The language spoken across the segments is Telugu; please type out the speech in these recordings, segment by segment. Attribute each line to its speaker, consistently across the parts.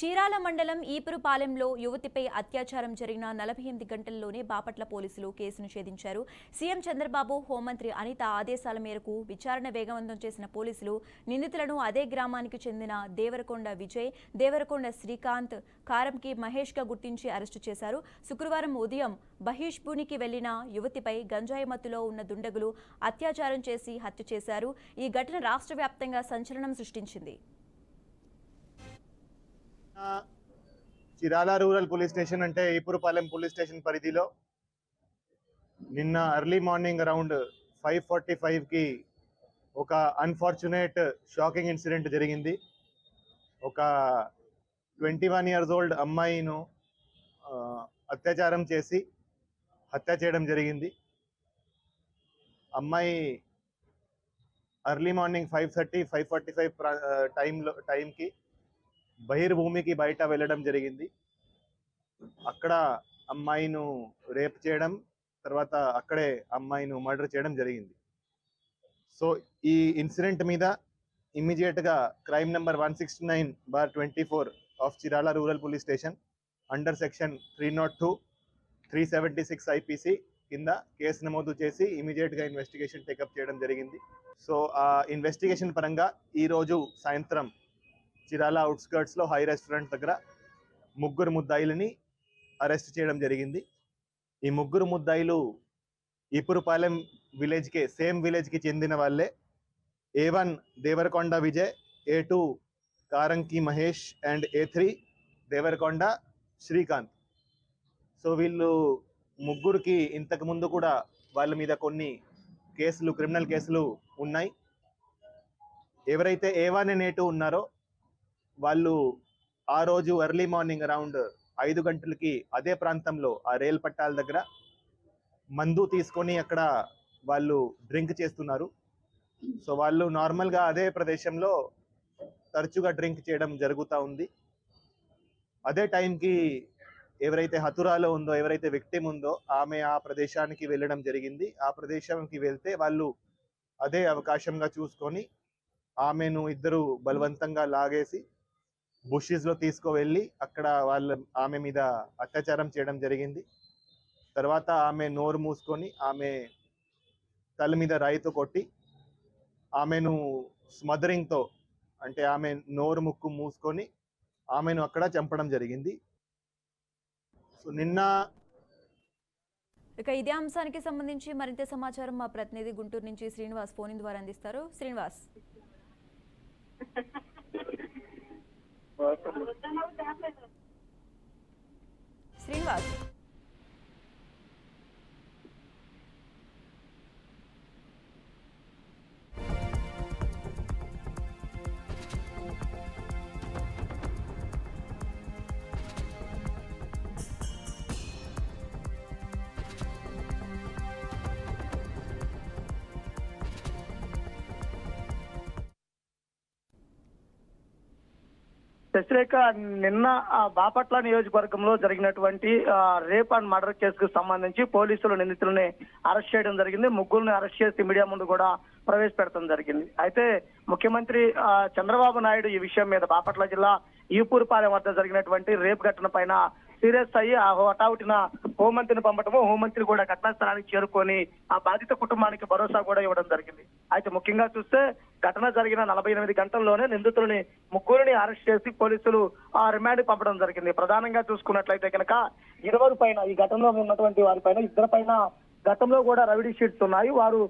Speaker 1: చీరాల మండలం ఈపురుపాలెంలో యువతిపై అత్యాచారం జరిగిన 48 గంటల్లోనే బాపట్ల పోలీసులు కేసును ఛేదించారు. సీఎం చంద్రబాబు, హోంమంత్రి అనిత ఆదేశాల మేరకు విచారణ వేగవంతం చేసిన పోలీసులు నిందితులను అదే గ్రామానికి చెందిన దేవరకొండ విజయ్, దేవరకొండ శ్రీకాంత్, కారంకి మహేష్గా గుర్తించి అరెస్టు చేశారు. శుక్రవారం ఉదయం బహిష్భూనికి వెళ్లిన యువతిపై గంజాయి మత్తులో ఉన్న దుండగులు అత్యాచారం చేసి హత్య చేశారు. ఈ ఘటన రాష్ట్ర వ్యాప్తంగా సంచలనం సృష్టించింది.
Speaker 2: చిరాల రూరల్ పోలీస్ స్టేషన్ అంటే ఈపురుపాలెం పోలీస్ స్టేషన్ పరిధిలో నిన్న ఎర్లీ మార్నింగ్ అరౌండ్ 5:45కి ఒక అన్ఫార్చునేట్ షాకింగ్ ఇన్సిడెంట్ జరిగింది. ఒక 21 years old అమ్మాయిను అత్యాచారం చేసి హత్య చేయడం జరిగింది. అమ్మాయి ఎర్లీ మార్నింగ్ 5:30, 5:45 టైంకి బహిర్భూమికి బయట వెళ్ళడం జరిగింది. అక్కడ అమ్మాయిను రేప్ చేయడం, తర్వాత అక్కడే అమ్మాయిను మర్డర్ చేయడం జరిగింది. సో ఈ ఇన్సిడెంట్ మీద ఇమ్మీడియట్గా crime number 169/24 of Chirala rural police station under section 302, 376 IPC కింద కేసు నమోదు చేసి ఇమీడియట్గా ఇన్వెస్టిగేషన్ టేకప్ చేయడం జరిగింది. సో ఆ ఇన్వెస్టిగేషన్ పరంగా ఈరోజు సాయంత్రం చిరాల అవుట్స్కర్ట్స్లో హై రెస్టారెంట్ దగ్గర ముగ్గురు ముద్దాయిలని అరెస్ట్ చేయడం జరిగింది. ఈ ముగ్గురు ముద్దాయిలు ఈపురుపాలెం విలేజ్కే, సేమ్ విలేజ్కి చెందిన వాళ్ళే. A1 దేవరకొండ విజయ్, A2 కారంకి Mahesh and A3 Devarakonda Srikanth. So వీళ్ళు ముగ్గురికి ఇంతకు ముందు కూడా వాళ్ళ మీద కొన్ని కేసులు, క్రిమినల్ కేసులు ఉన్నాయి. ఎవరైతే A1 and A2 ఉన్నారో వాళ్ళు ఆ రోజు ఎర్లీ మార్నింగ్ అరౌండ్ 5 గంటలకి అదే ప్రాంతంలో ఆ రైల్ పట్టాల దగ్గర మందు తీసుకొని అక్కడ వాళ్ళు డ్రింక్ చేస్తున్నారు. సో వాళ్ళు నార్మల్గా అదే ప్రదేశంలో తరచుగా డ్రింక్ చేయడం జరుగుతూ ఉంది. అదే టైంకి ఎవరైతే హతురాలో ఉందో, ఎవరైతే విక్టిమ్ ఉందో ఆమె ఆ ప్రదేశానికి వెళ్ళడం జరిగింది. ఆ ప్రదేశానికి వెళ్తే వాళ్ళు అదే అవకాశంగా చూసుకొని ఆమెను ఇద్దరు బలవంతంగా లాగేసి బుషెస్లో తీసుకువెళ్ళి అక్కడ ఆమె మీద అత్యాచారం చేయడం జరిగింది. తర్వాత ఆమె నోరు మూసుకొని ఆమె తల మీద రాయితో కొట్టి ఆమెను స్మదరింగ్తో, అంటే ఆమె నోరు ముక్కు మూసుకొని ఆమెను అక్కడ చంపడం జరిగింది. సో నిన్న
Speaker 1: ఇక ఇదే అంశానికి సంబంధించి మరింత సమాచారం మా ప్రతినిధి గుంటూరు నుంచి శ్రీనివాస్ ఫోన్ ద్వారా అందిస్తారు. శ్రీనివాస్. శ్రీనివాస్
Speaker 3: శశిరేఖ, నిన్న బాపట్ల నియోజకవర్గంలో జరిగినటువంటి రేప్ అండ్ మర్డర్ కేసుకు సంబంధించి పోలీసులు నిందితులని అరెస్ట్ చేయడం జరిగింది. ముగ్గురిని అరెస్ట్ చేసి మీడియా ముందు కూడా ప్రవేశపెట్టడం జరిగింది. అయితే ముఖ్యమంత్రి చంద్రబాబు నాయుడు ఈ విషయం మీద బాపట్ల జిల్లా ఈపూరుపాలెం వద్ద జరిగినటువంటి రేప్ ఘటన పైన సీరియస్ అయ్యి హఠావుటిన హోంమంత్రిని పంపటము, హోంమంత్రి కూడా ఘటనా స్థలానికి చేరుకొని ఆ బాధిత కుటుంబానికి భరోసా కూడా ఇవ్వడం జరిగింది. అయితే ముఖ్యంగా చూస్తే ఘటన జరిగిన 48 గంటల్లోనే నిందితులని ముగ్గురిని అరెస్ట్ చేసి పోలీసులు రిమాండ్ పంపడం జరిగింది. ప్రధానంగా చూసుకున్నట్లయితే కనుక 20 పైన, ఈ ఘటనలో ఉన్నటువంటి వారి పైన 2 పైన గతంలో కూడా రౌడీ షీట్స్ ఉన్నాయి. వారు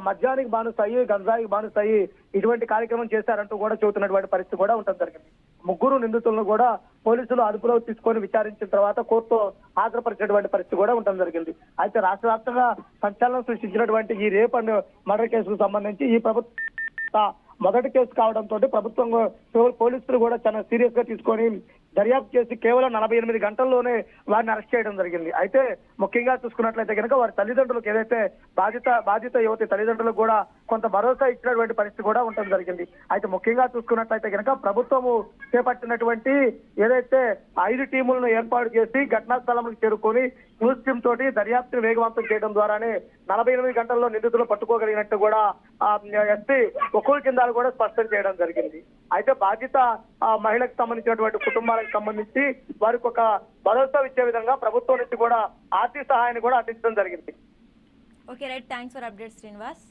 Speaker 3: మద్యానికి బానిసయ్యి, గంజాయికి బానిసయ్యి ఇటువంటి కార్యక్రమం చేశారంటూ కూడా చెబుతున్నటువంటి పరిస్థితి కూడా ఉండడం జరిగింది. ముగ్గురు నిందితులను కూడా పోలీసులు అదుపులో తీసుకొని విచారించిన తర్వాత కోర్టులో హాజరుపరిచినటువంటి పరిస్థితి కూడా ఉండడం జరిగింది. అయితే రాష్ట్ర వ్యాప్తంగా సంచలనం సృష్టించినటువంటి ఈ రేప్ అండ్ మర్డర్ కేసుకు సంబంధించి ఈ ప్రభుత్వ మొదటి కేసు కావడంతో ప్రభుత్వం, పోలీసులు కూడా చాలా సీరియస్ గా తీసుకొని దర్యాప్తు చేసి కేవలం 48 గంటల్లోనే వారిని అరెస్ట్ చేయడం జరిగింది. అయితే ముఖ్యంగా చూసుకున్నట్లయితే కనుక వారి తల్లిదండ్రులకు, ఏదైతే బాధిత యువతి తల్లిదండ్రులకు కూడా కొంత భరోసా ఇచ్చినటువంటి పరిస్థితి కూడా ఉండడం జరిగింది. అయితే ముఖ్యంగా చూసుకున్నట్లయితే కనుక ప్రభుత్వము చేపట్టినటువంటి ఏదైతే 5 టీములను ఏర్పాటు చేసి ఘటనా స్థలంకి చేరుకొని క్లూస్ టీమ్ తోటి దర్యాప్తును వేగవంతం చేయడం ద్వారానే 48 గంటల్లో నిందితులు పట్టుకోగలిగినట్టు కూడా ఎస్పీ ఒక్కూరు కింద కూడా స్పష్టం చేయడం జరిగింది. అయితే బాధిత మహిళకు సంబంధించినటువంటి కుటుంబాలకు సంబంధించి వారికి ఒక భరోసా ఇచ్చే విధంగా ప్రభుత్వం నుంచి కూడా ఆర్థిక సహాయాన్ని కూడా అందించడం జరిగింది.
Speaker 1: Okay right, thanks for update Srinivas.